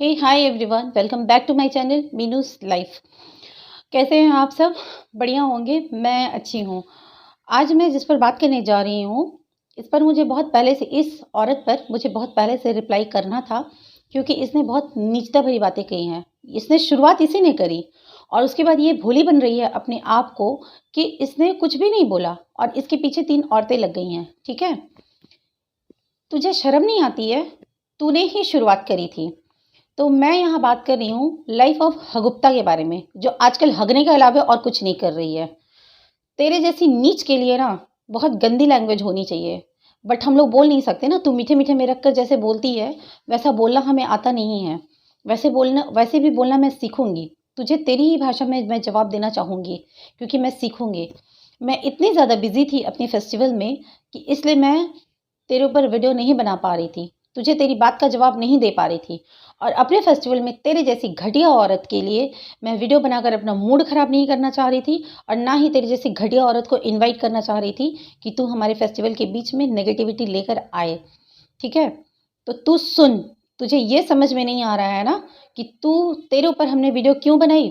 Hey hi everyone, welcome back to my channel Meenu's life. कैसे हैं आप सब? बढ़िया होंगे। मैं अच्छी हूँ। आज मैं जिस पर बात करने जा रही हूँ, इस पर मुझे बहुत पहले से इस औरत पर मुझे बहुत पहले से रिप्लाई करना था, क्योंकि इसने बहुत नीचता भरी बातें कही हैं। इसने शुरुआत इसी ने करी और उसके बाद ये भोली बन रही है अपने आप को कि इसने कुछ भी नहीं बोला और इसके पीछे 3 औरतें लग गई हैं। ठीक है, तुझे शर्म नहीं आती है? तूने ही शुरुआत करी थी। तो मैं यहाँ बात कर रही हूँ लाइफ ऑफ हगुप्ता के बारे में, जो आजकल हगने के अलावा और कुछ नहीं कर रही है। तेरे जैसी नीच के लिए ना बहुत गंदी लैंग्वेज होनी चाहिए, बट हम लोग बोल नहीं सकते ना। तू मीठे मीठे में रख कर जैसे बोलती है वैसा बोलना हमें आता नहीं है। वैसे भी बोलना मैं सीखूंगी। तुझे तेरी ही भाषा में मैं जवाब देना चाहूँगी, क्योंकि मैं सीखूंगी। मैं इतनी ज़्यादा बिजी थी अपने फेस्टिवल में कि इसलिए मैं तेरे ऊपर वीडियो नहीं बना पा रही थी, तुझे तेरी बात का जवाब नहीं दे पा रही थी। और अपने फेस्टिवल में तेरे जैसी घटिया औरत के लिए मैं वीडियो बनाकर अपना मूड ख़राब नहीं करना चाह रही थी, और ना ही तेरी जैसी घटिया औरत को इनवाइट करना चाह रही थी कि तू हमारे फेस्टिवल के बीच में नेगेटिविटी लेकर आए। ठीक है, तो तू सुन। तुझे ये समझ में नहीं आ रहा है ना कि तेरे ऊपर हमने वीडियो क्यों बनाई?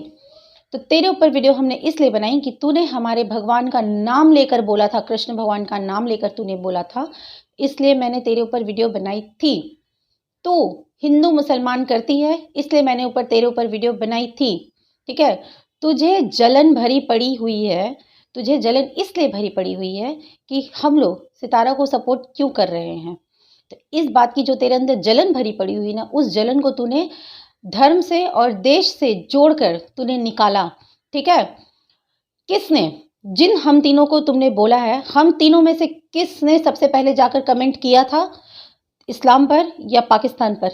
तो तेरे ऊपर वीडियो हमने इसलिए बनाई कि तूने हमारे भगवान का नाम लेकर बोला था, कृष्ण भगवान का नाम लेकर तूने बोला था, इसलिए मैंने तेरे ऊपर वीडियो बनाई थी। तू हिंदू मुसलमान करती है, इसलिए मैंने तेरे ऊपर वीडियो बनाई थी। ठीक है, तुझे जलन भरी पड़ी हुई है। तुझे जलन इसलिए भरी पड़ी हुई है कि हम लोग सितारा को सपोर्ट क्यों कर रहे हैं। तो इस बात की जो तेरे अंदर जलन भरी पड़ी हुई ना, उस जलन को तूने धर्म से और देश से जोड़कर तूने निकाला। ठीक है, किसने, जिन हम तीनों को तुमने बोला है, हम तीनों में से किसने सबसे पहले जाकर कमेंट किया था इस्लाम पर या पाकिस्तान पर?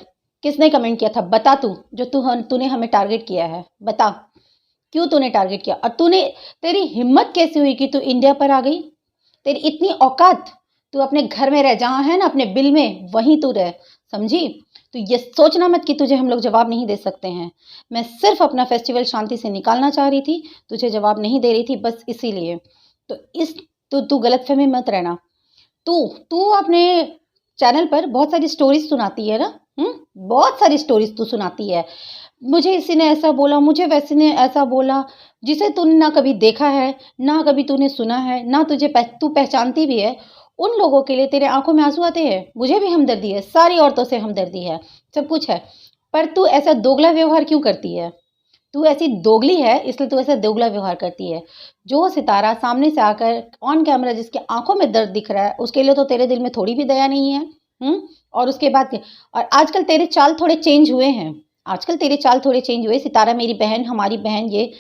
किसने कमेंट किया था? बता। जो तूने हमें टारगेट किया है, बता क्यों तूने टारगेट किया? और तेरी हिम्मत कैसे हुई कि तू इंडिया पर आ गई? तेरी इतनी औकात? तू अपने घर में रह, जहाँ है ना अपने बिल में वहीं तू रह, समझी? तो ये सोचना मत कि तुझे हम लोग जवाब नहीं दे सकते हैं। मैं सिर्फ अपना फेस्टिवल शांति से निकालना चाह रही थी, तुझे जवाब नहीं दे रही थी, बस इसीलिए। तो तू गलतफहमी मत रहना। तू तू अपने चैनल पर बहुत सारी स्टोरीज सुनाती है ना। बहुत सारी स्टोरीज तू सुनाती है। मुझे इसी ने ऐसा बोला, मुझे वैसे ने ऐसा बोला, जिसे तूने ना कभी देखा है, ना कभी तूने सुना है, ना तू पहचानती भी है। उन लोगों के लिए तेरे आंखों में आंसू आते हैं। मुझे भी हमदर्दी है, सारी औरतों से हमदर्दी है, सब कुछ है। पर तू ऐसा दोगला व्यवहार क्यों करती है? तू ऐसी दोगली है, इसलिए तू ऐसा दोगला व्यवहार करती है। जो सितारा सामने से आकर ऑन कैमरा जिसके आंखों में दर्द दिख रहा है, उसके लिए तो तेरे दिल में थोड़ी भी दया नहीं है। और उसके बाद और आजकल तेरे चाल थोड़े चेंज हुए हैं। आजकल तेरे चाल थोड़े चेंज हुए। सितारा मेरी बहन, हमारी बहन, ये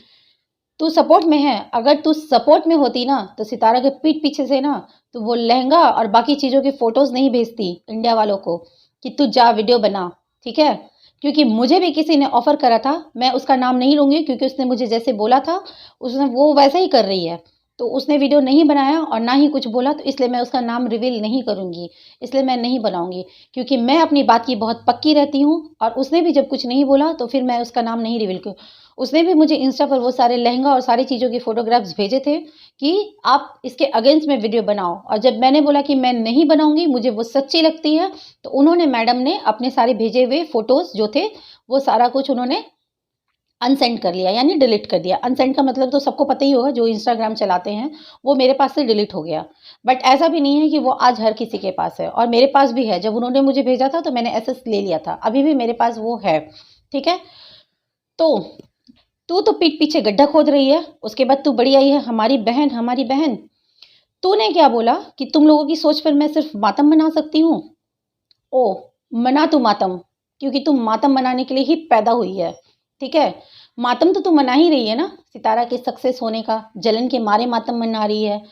तू सपोर्ट में है। अगर तू सपोर्ट में होती ना, तो सितारा के पीठ पीछे से ना तो वो लहंगा और बाकी चीज़ों की फोटोज नहीं भेजती इंडिया वालों को कि तू जा वीडियो बना। ठीक है, क्योंकि मुझे भी किसी ने ऑफर करा था, मैं उसका नाम नहीं लूंगी क्योंकि उसने मुझे जैसे बोला था उसने वो वैसा ही कर रही है। तो उसने वीडियो नहीं बनाया और ना ही कुछ बोला, तो इसलिए मैं उसका नाम रिवील नहीं करूंगी, इसलिए मैं नहीं बनाऊंगी, क्योंकि मैं अपनी बात की बहुत पक्की रहती हूँ। और उसने भी जब कुछ नहीं बोला तो फिर मैं उसका नाम नहीं रिवील कर। उसने भी मुझे इंस्टा पर वो सारे लहंगा और सारी चीज़ों के फोटोग्राफ्स भेजे थे कि आप इसके अगेंस्ट में वीडियो बनाओ। और जब मैंने बोला कि मैं नहीं बनाऊंगी, मुझे वो सच्ची लगती है, तो उन्होंने, मैडम ने अपने सारे भेजे हुए फोटोज जो थे वो सारा कुछ उन्होंने अनसेंड कर लिया, यानी डिलीट कर दिया। अनसेंड का मतलब तो सबको पता ही होगा, जो इंस्टाग्राम चलाते हैं, वो मेरे पास से डिलीट हो गया। बट ऐसा भी नहीं है कि वो आज हर किसी के पास है, और मेरे पास भी है। जब उन्होंने मुझे भेजा था तो मैंने एसेस ले लिया था, अभी भी मेरे पास वो है। ठीक है, तो तू तो पीठ पीछे गड्ढा खोद रही है। उसके बाद तू बड़ी आई है, हमारी बहन, हमारी बहन। तूने क्या बोला कि तुम लोगों की सोच पर मैं सिर्फ मातम मना सकती हूँ? ओ, मना तू मातम, क्योंकि तू मातम मनाने के लिए ही पैदा हुई है। ठीक है, मातम तो तू मना ही रही है ना, सितारा के सक्सेस होने का। जलन के मारे मातम मना रही है।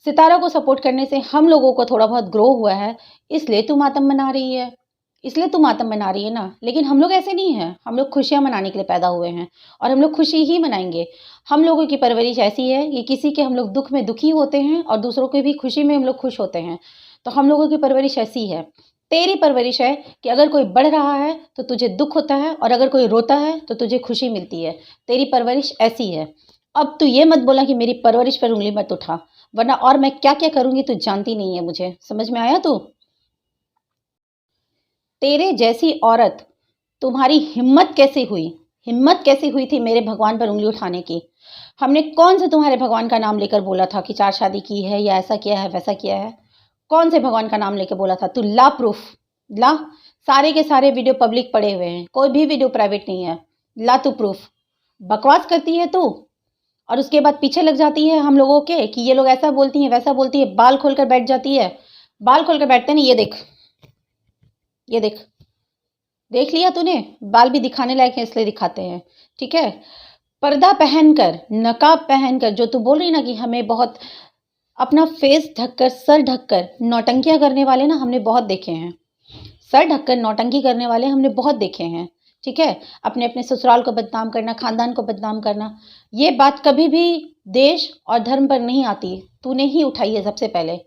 सितारा को सपोर्ट करने से हम लोगों को थोड़ा बहुत ग्रो हुआ है, इसलिए तू मातम मना रही है। इसलिए तू मातम मना रही है ना। लेकिन हम लोग ऐसे नहीं हैं, हम लोग खुशियाँ मनाने के लिए पैदा हुए हैं, और हम लोग खुशी ही मनाएंगे। हम लोगों की परवरिश ऐसी है कि किसी के हम लोग दुख में दुखी होते हैं और दूसरों की भी खुशी में हम लोग खुश होते हैं। तो हम लोगों की परवरिश ऐसी है। तेरी परवरिश है कि अगर कोई बढ़ रहा है तो तुझे दुख होता है, और अगर कोई रोता है तो तुझे खुशी मिलती है। तेरी परवरिश ऐसी है। अब तू ये मत बोला कि मेरी परवरिश पर उंगली मत उठा, वरना और मैं क्या क्या करूंगी तू जानती नहीं है। मुझे समझ में आया? तू, तेरे जैसी औरत तुम्हारी हिम्मत कैसे हुई? हिम्मत कैसे हुई थी मेरे भगवान पर उंगली उठाने की? हमने कौन से तुम्हारे भगवान का नाम लेकर बोला था कि 4 शादी की है या ऐसा किया है, वैसा किया है? कौन से भगवान का नाम लेके बोला था? तू ला प्रूफ, ला। सारे के सारे वीडियो पब्लिक पड़े हुए हैं, कोई भी वीडियो प्राइवेट नहीं है। ला तू प्रूफ। बकवास करती है तू और उसके बाद पीछे लग जाती है हम लोगों के कि ये लोग ऐसा बोलती हैं, वैसा बोलती है, बाल खोलकर बैठ जाती है। बाल खोलकर बैठते नहीं, ये देख, ये देख, देख लिया तूने? बाल भी दिखाने लायक है इसलिए दिखाते हैं, ठीक है? पर्दा पहनकर, नकाब पहनकर, जो तू बोल रही ना कि हमें बहुत अपना फेस ढककर, सर ढककर नौटंकियां करने वाले ना हमने बहुत देखे हैं। सर ढककर नौटंकी करने वाले हमने बहुत देखे हैं, ठीक है? अपने अपने ससुराल को बदनाम करना, खानदान को बदनाम करना, ये बात कभी भी देश और धर्म पर नहीं आती। तूने ही उठाई है, सबसे पहले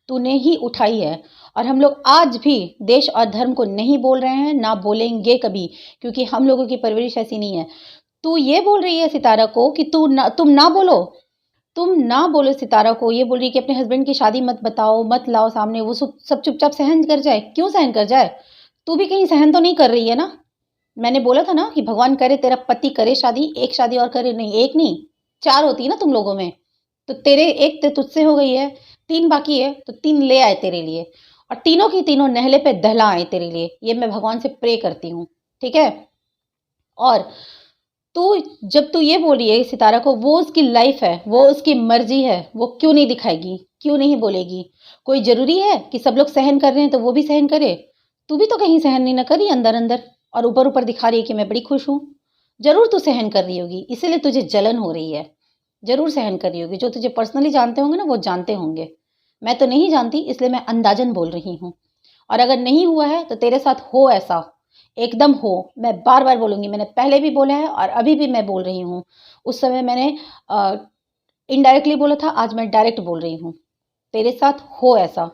तूने ही उठाई है। और हम लोग आज भी देश और धर्म को नहीं बोल रहे हैं, ना बोलेंगे कभी, क्योंकि हम लोगों की परवरिश ऐसी नहीं है। तू ये बोल रही है सितारा को कि तुम ना बोलो, तुम ना बोलो सितारा को, ये बोल रही है कि अपने हस्बैंड की शादी मत बताओ, मत लाओ सामने, वो सब चुपचाप सहन कर जाए। क्यों सहन कर जाए? तू भी कहीं सहन तो नहीं कर रही है ना? मैंने बोला था ना कि भगवान करे तेरा पति करे शादी, एक शादी और करे, नहीं एक नहीं 4 होती है ना तुम लोगों में। तो तेरे एक तो तुझसे हो गई है, 3 बाकी है, तो 3 ले आए तेरे लिए और तीनों की तीनों नहले पे दहला आए तेरे लिए। ये मैं भगवान से प्रे करती हूँ, ठीक है? और जब तू ये बोल रही है सितारा को, वो उसकी लाइफ है, वो उसकी मर्जी है, वो क्यों नहीं दिखाएगी, क्यों नहीं बोलेगी? कोई जरूरी है कि सब लोग सहन कर रहे हैं तो वो भी सहन करे? तू भी तो कहीं सहन नहीं ना करी अंदर अंदर, और ऊपर ऊपर दिखा रही है कि मैं बड़ी खुश हूँ। जरूर तू सहन कर रही होगी, इसीलिए तुझे जलन हो रही है। जरूर सहन कर रही होगी, जो तुझे पर्सनली जानते होंगे ना वो जानते होंगे। मैं तो नहीं जानती, इसलिए मैं अंदाजन बोल रही हूँ। और अगर नहीं हुआ है तो तेरे साथ हो ऐसा, एकदम हो। मैं बार बार बोलूंगी, मैंने पहले भी बोला है और अभी भी मैं बोल रही हूँ। उस समय मैंने इनडायरेक्टली बोला था, आज मैं डायरेक्ट बोल रही हूँ। तेरे साथ हो ऐसा।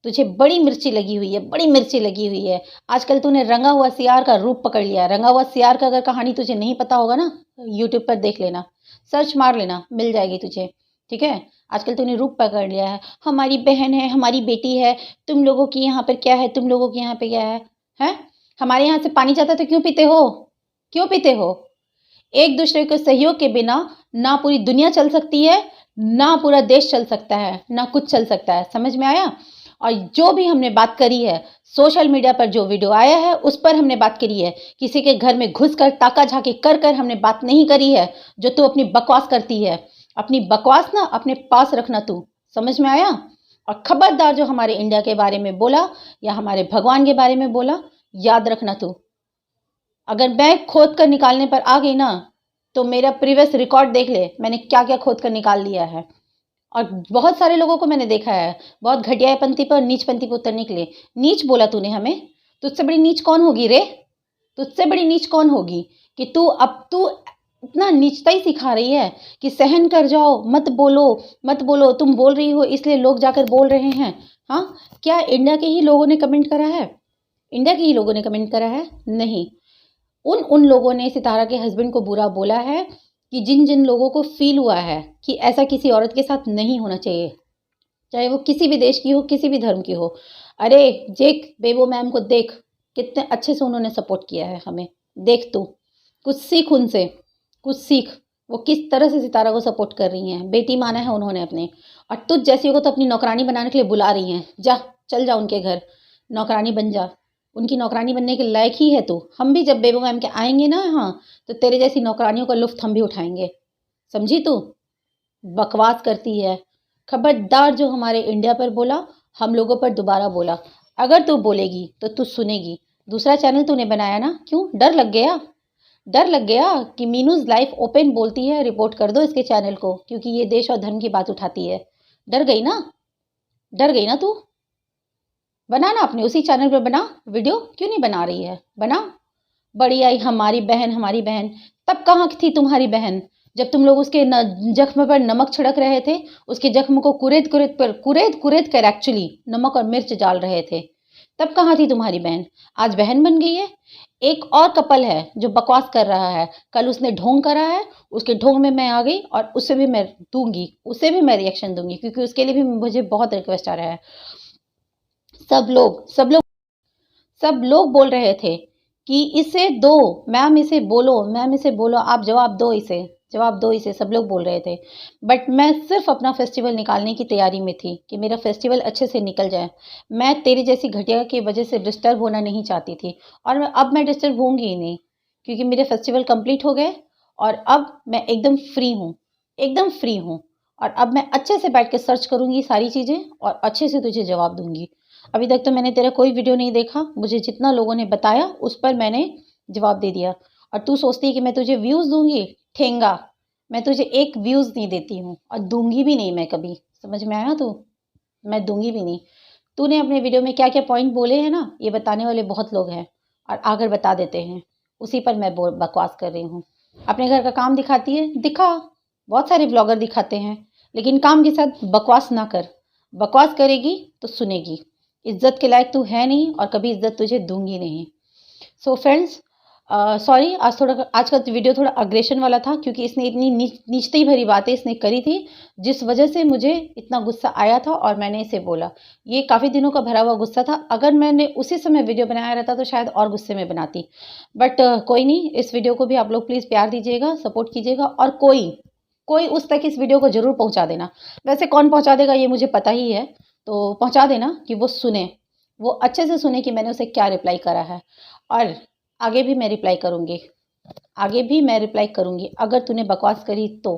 तुझे बड़ी मिर्ची लगी हुई है, बड़ी मिर्ची लगी हुई है। आजकल तूने रंगा हुआ सियार का रूप पकड़ लिया। रंगा हुआ सियार का अगर कहानी तुझे नहीं पता होगा ना, यूट्यूब पर देख लेना, सर्च मार लेना, मिल जाएगी तुझे, ठीक है? आजकल तूने रूप पकड़ लिया है। हमारी बहन है, हमारी बेटी है, तुम लोगों की यहाँ पर क्या है, तुम लोगों के यहाँ पे क्या है? हैं? हमारे यहाँ से पानी जाता है तो क्यों पीते हो? क्यों पीते हो? एक दूसरे के सहयोग के बिना ना पूरी दुनिया चल सकती है, ना पूरा देश चल सकता है, ना कुछ चल सकता है। समझ में आया? और जो भी हमने बात करी है, सोशल मीडिया पर जो वीडियो आया है उस पर हमने बात करी है। किसी के घर में घुसकर ताका झाकी कर कर हमने बात नहीं करी है। जो तू अपनी बकवास करती है, अपनी बकवास ना अपने पास रखना तू। समझ में आया? और खबरदार जो हमारे इंडिया के बारे में बोला या हमारे भगवान के बारे में बोला, याद रखना तू। अगर मैं खोद कर निकालने पर आ गई ना, तो मेरा प्रीवियस रिकॉर्ड देख ले, मैंने क्या क्या खोद कर निकाल लिया है। और बहुत सारे लोगों को मैंने देखा है बहुत घटियापंथी पर, नीचपंथी पर उतरने के लिए। नीच बोला तूने हमें? तुझसे बड़ी नीच कौन होगी रे? तुझसे बड़ी नीच कौन होगी कि तू इतना नीचता ही सिखा रही है कि सहन कर जाओ, मत बोलो, मत बोलो। तुम बोल रही हो इसलिए लोग जाकर बोल रहे हैं। हाँ, क्या इंडिया के ही लोगों ने कमेंट करा है? इंडिया के ही लोगों ने कमेंट करा है? नहीं। उन लोगों ने सितारा के हस्बैंड को बुरा बोला है कि जिन जिन लोगों को फील हुआ है कि ऐसा किसी औरत के साथ नहीं होना चाहिए, चाहे वो किसी भी देश की हो, किसी भी धर्म की हो। अरे देख बेबो मैम को, देख कितने अच्छे से उन्होंने सपोर्ट किया है हमें। देख तू कुछ सीख उनसे, कुछ सीख। वो किस तरह से सितारा को सपोर्ट कर रही हैं, बेटी माना है उन्होंने अपने। और तुझ जैसी को तो अपनी नौकरानी बनाने के लिए बुला रही हैं। जा, चल जा उनके घर, नौकरानी बन जा। उनकी नौकरानी बनने के लायक ही है तू। हम भी जब बेबो मैम के आएंगे ना यहाँ, तो तेरे जैसी नौकरानियों का लुफ्त हम भी उठाएंगे। समझी तू? बकवास करती है। खबरदार जो हमारे इंडिया पर बोला, हम लोगों पर दोबारा बोला। अगर तू बोलेगी तो तू सुनेगी। दूसरा चैनल तूने बनाया ना, क्यों? डर लग गया? डर लग गया कि मीनूज लाइफ ओपन बोलती है, रिपोर्ट कर दो इसके चैनल को, क्योंकि ये देश और धर्म की बात उठाती है। डर गई ना? डर गई ना तू? बना ना अपने उसी चैनल पर बना वीडियो। क्यों नहीं बना रही है? बना। बड़ी आई हमारी बहन, हमारी बहन। तब कहाँ थी तुम्हारी बहन जब तुम लोग उसके जख्म पर नमक छिड़क रहे थे? उसके जख्म को कुरेद कर एक्चुअली नमक और मिर्च डाल रहे थे। तब कहाँ थी तुम्हारी बहन? आज बहन बन गई है। एक और कपल है जो बकवास कर रहा है, कल उसने ढोंग करा है, उसके ढोंग में मैं आ गई और उसे भी मैं दूंगी, उसे भी मैं रिएक्शन दूंगी, क्योंकि उसके लिए भी मुझे बहुत रिक्वेस्ट आ रहा है। सब लोग बोल रहे थे कि इसे दो, मैम इसे बोलो, मैम इसे बोलो, आप जवाब दो इसे, जवाब दो इसे, सब लोग बोल रहे थे। बट मैं सिर्फ़ अपना फेस्टिवल निकालने की तैयारी में थी कि मेरा फेस्टिवल अच्छे से निकल जाए। मैं तेरी जैसी घटिया की वजह से डिस्टर्ब होना नहीं चाहती थी और अब मैं डिस्टर्ब होंगी ही नहीं, क्योंकि मेरे फेस्टिवल कंप्लीट हो गए और अब मैं एकदम फ्री हूँ, एकदम फ्री हूँ। और अब मैं अच्छे से बैठ के सर्च करूँगी सारी चीज़ें और अच्छे से तुझे जवाब दूँगी। अभी तक तो मैंने तेरा कोई वीडियो नहीं देखा, मुझे जितना लोगों ने बताया उस पर मैंने जवाब दे दिया। और तू सोचती है कि मैं तुझे व्यूज़ दूँगी? ठेंगा, मैं तुझे एक व्यूज़ नहीं देती हूँ और दूँगी भी नहीं मैं कभी। समझ में आया तू? मैं दूँगी भी नहीं। तूने अपने वीडियो में क्या-क्या पॉइंट बोले हैं ना, ये बताने वाले बहुत लोग हैं और आकर बता देते हैं। उसी पर मैं बकवास कर रही हूँ। अपने घर का काम दिखाती है? दिखा। बहुत सारे व्लॉगर दिखाते हैं, लेकिन काम के साथ बकवास ना कर। बकवास करेगी तो सुनेगी। इज़्ज़त के लायक तू है नहीं और कभी इज़्ज़त तुझे दूँगी नहीं। सो फ्रेंड्स, सॉरी, आज का वीडियो थोड़ा अग्रेशन वाला था, क्योंकि इसने इतनी नीचती भरी बातें इसने करी थी, जिस वजह से मुझे इतना गुस्सा आया था और मैंने इसे बोला। ये काफ़ी दिनों का भरा हुआ गुस्सा था। अगर मैंने उसी समय वीडियो बनाया रहता तो शायद और गुस्से में बनाती। बट कोई नहीं, इस वीडियो को भी आप लोग प्लीज़ प्यार दीजिएगा, सपोर्ट कीजिएगा और कोई कोई उस तक इस वीडियो को ज़रूर पहुँचा देना। वैसे कौन पहुँचा देगा ये मुझे पता ही है, तो पहुँचा देना कि वो सुने, वो अच्छे से सुने कि मैंने उसे क्या रिप्लाई करा है। और आगे भी मैं रिप्लाई करूँगी, आगे भी मैं रिप्लाई करूँगी अगर तूने बकवास करी तो।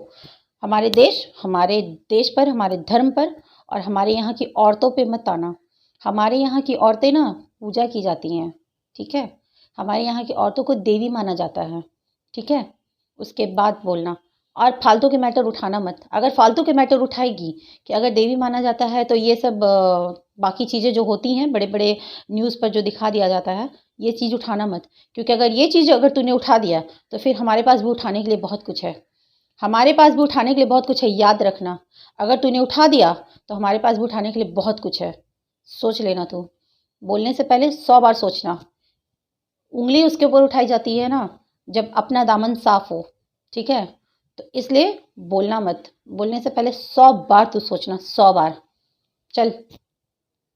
हमारे देश पर, हमारे धर्म पर और हमारे यहाँ की औरतों पे मत आना। हमारे यहाँ की औरतें ना पूजा की जाती हैं, ठीक है? हमारे यहाँ की औरतों को देवी माना जाता है, ठीक है? उसके बाद बोलना। और फालतू के मैटर उठाना मत। अगर फालतू के मैटर उठाएगी कि अगर देवी माना जाता है तो ये सब बाकी चीज़ें जो होती हैं बड़े-बड़े न्यूज़ पर जो दिखा दिया जाता है, ये चीज़ उठाना मत। क्योंकि अगर ये चीज़ अगर तूने उठा दिया तो फिर हमारे पास भी उठाने के लिए बहुत कुछ है। हमारे पास भी उठाने के लिए बहुत कुछ है, याद रखना। अगर तूने उठा दिया तो हमारे पास भी उठाने के लिए बहुत कुछ है। सोच लेना तू। बोलने से पहले 100 बार सोचना। उँगली उसके ऊपर उठाई जाती है ना जब अपना दामन साफ हो, ठीक है? तो इसलिए बोलना मत। बोलने से पहले 100 बार तू सोचना, 100 बार। चल।